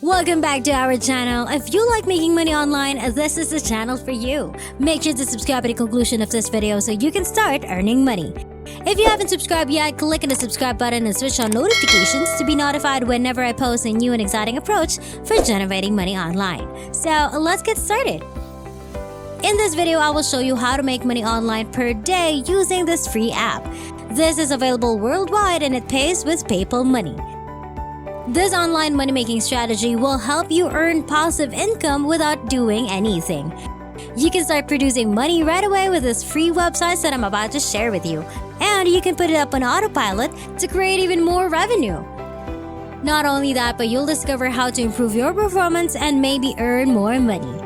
Welcome back to our channel. If you like making money online, this is the channel for you. Make sure to subscribe at the conclusion of this video so you can start earning money. If you haven't subscribed yet, click on the subscribe button and switch on notifications to be notified whenever I post a new and exciting approach for generating money online. So let's get started. In this video, I will show you how to make money online per day using this free app. This is available worldwide and it pays with PayPal money. This online money-making strategy will help you earn passive income without doing anything. You can start producing money right away with this free website that I'm about to share with you. And you can put it up on autopilot to create even more revenue. Not only that, but you'll discover how to improve your performance and maybe earn more money.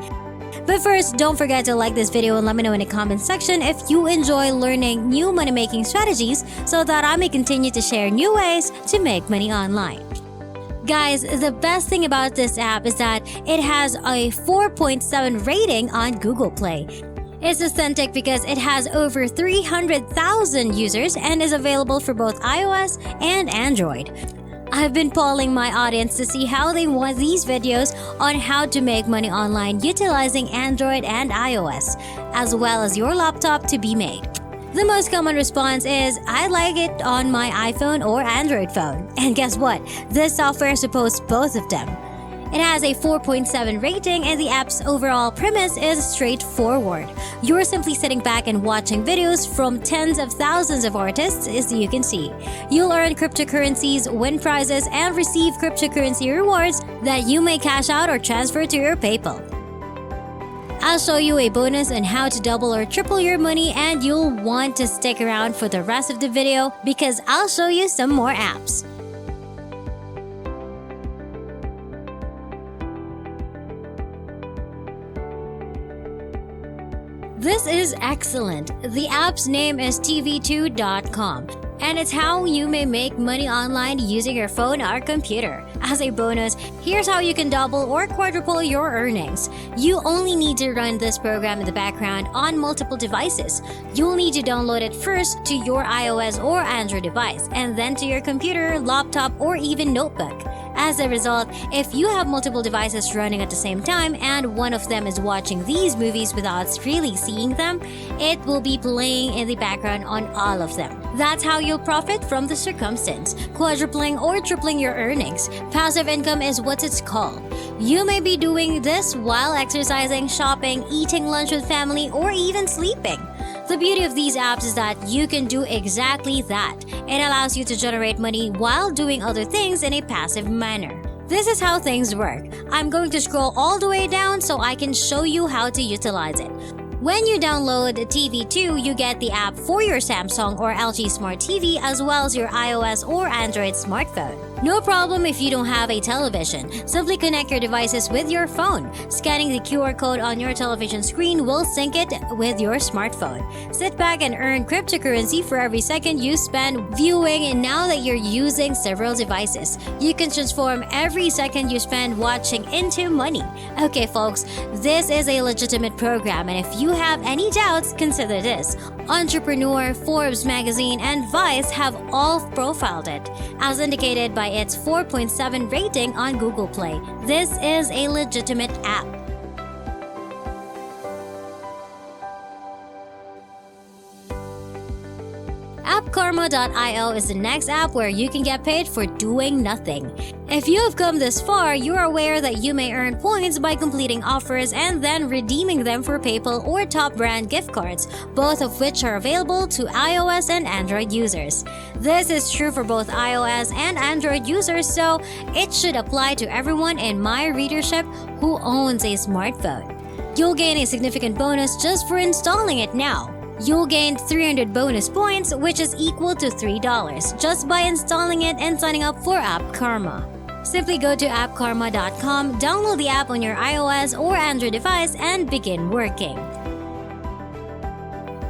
But first, don't forget to like this video and let me know in the comment section if you enjoy learning new money-making strategies so that I may continue to share new ways to make money online. Guys, the best thing about this app is that it has a 4.7 rating on Google Play. It's authentic because it has over 300,000 users and is available for both iOS and Android. I've been polling my audience to see how they want these videos on how to make money online utilizing Android and iOS, as well as your laptop to be made. The most common response is, I like it on my iPhone or Android phone. And guess what? This software supports both of them. It has a 4.7 rating and the app's overall premise is straightforward. You're simply sitting back and watching videos from tens of thousands of artists, as you can see. You'll earn cryptocurrencies, win prizes, and receive cryptocurrency rewards that you may cash out or transfer to your PayPal. I'll show you a bonus on how to double or triple your money, and you'll want to stick around for the rest of the video because I'll show you some more apps. This is excellent. The app's name is tv2.com. And it's how you may make money online using your phone or computer. As a bonus, here's how you can double or quadruple your earnings. You only need to run this program in the background on multiple devices. You'll need to download it first to your iOS or Android device, and then to your computer, laptop, or even notebook. As a result, if you have multiple devices running at the same time and one of them is watching these movies without really seeing them, it will be playing in the background on all of them. That's how you'll profit from the circumstance, quadrupling or tripling your earnings. Passive income is what it's called. You may be doing this while exercising, shopping, eating lunch with family, or even sleeping. The beauty of these apps is that you can do exactly that. It allows you to generate money while doing other things in a passive manner. This is how things work. I'm going to scroll all the way down so I can show you how to utilize it. When you download TV2, you get the app for your Samsung or LG Smart TV as well as your iOS or Android smartphone. No problem if you don't have a television. Simply connect your devices with your phone. Scanning the QR code on your television screen will sync it with your smartphone. Sit back and earn cryptocurrency for every second you spend viewing, and now that you're using several devices, you can transform every second you spend watching into money. Okay folks, this is a legitimate program, and if you have any doubts, consider this. Entrepreneur, Forbes magazine, and Vice have all profiled it, as indicated by its 4.7 rating on Google Play. This is a legitimate app. AppKarma.io is the next app where you can get paid for doing nothing. If you have come this far, you are aware that you may earn points by completing offers and then redeeming them for PayPal or top brand gift cards, both of which are available to iOS and Android users. This is true for both iOS and Android users, so it should apply to everyone in my readership who owns a smartphone. You'll gain a significant bonus just for installing it now. You'll gain 300 bonus points, which is equal to $3, just by installing it and signing up for AppKarma. Simply go to AppKarma.com, download the app on your iOS or Android device, and begin working.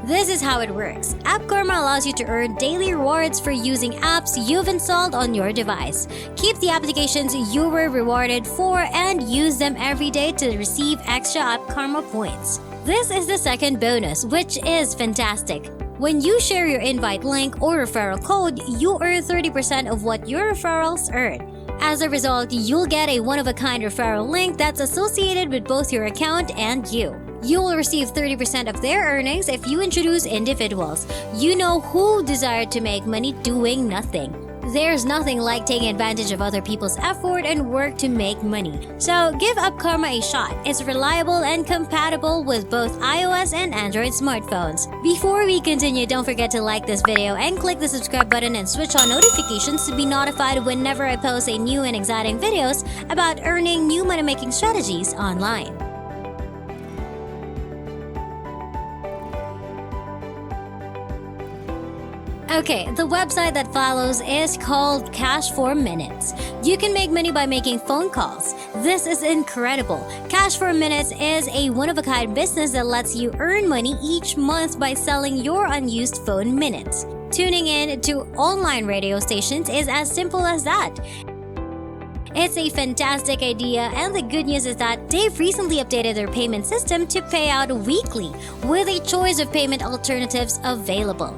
This is how it works. AppKarma allows you to earn daily rewards for using apps you've installed on your device. Keep the applications you were rewarded for and use them every day to receive extra AppKarma points. This is the second bonus, which is fantastic. When you share your invite link or referral code, you earn 30% of what your referrals earn. As a result, you'll get a one-of-a-kind referral link that's associated with both your account and you. You will receive 30% of their earnings if you introduce individuals you know who desire to make money doing nothing. There's nothing like taking advantage of other people's effort and work to make money. So give AppKarma a shot. It's reliable and compatible with both iOS and Android smartphones. Before we continue, don't forget to like this video and click the subscribe button and switch on notifications to be notified whenever I post a new and exciting videos about earning new money-making strategies online. Okay, the website that follows is called Cash for Minutes. You can make money by making phone calls. This is incredible. Cash for Minutes is a one-of-a-kind business that lets you earn money each month by selling your unused phone minutes. Tuning in to online radio stations is as simple as that. It's a fantastic idea, and the good news is that they've recently updated their payment system to pay out weekly with a choice of payment alternatives available.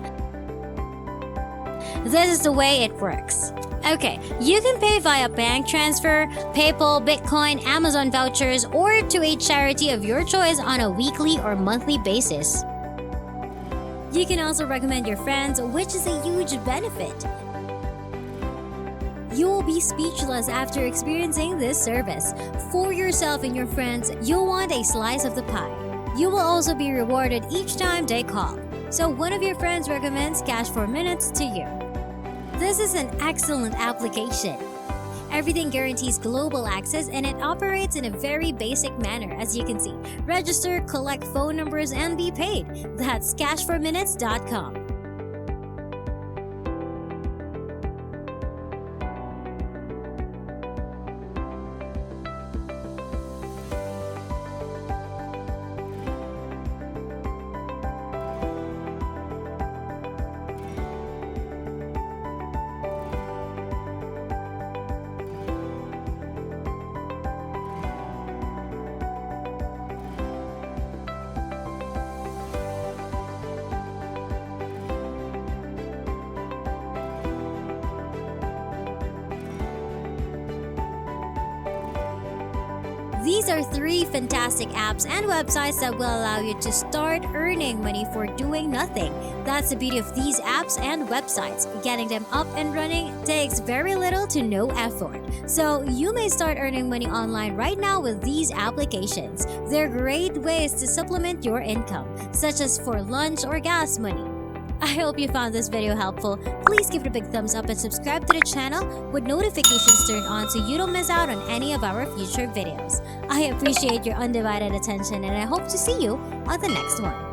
This is the way it works. Okay, you can pay via bank transfer, PayPal, Bitcoin, Amazon vouchers, or to a charity of your choice on a weekly or monthly basis. You can also recommend your friends, which is a huge benefit. You will be speechless after experiencing this service. For yourself and your friends, you'll want a slice of the pie. You will also be rewarded each time they call. So one of your friends recommends Cash for Minutes to you. This is an excellent application. Everything guarantees global access and it operates in a very basic manner, as you can see. Register, collect phone numbers, and be paid. That's cashforminutes.com. These are 3 fantastic apps and websites that will allow you to start earning money for doing nothing. That's the beauty of these apps and websites. Getting them up and running takes very little to no effort. So you may start earning money online right now with these applications. They're great ways to supplement your income, such as for lunch or gas money. I hope you found this video helpful. Please give it a big thumbs up and subscribe to the channel with notifications turned on so you don't miss out on any of our future videos. I appreciate your undivided attention and I hope to see you on the next one.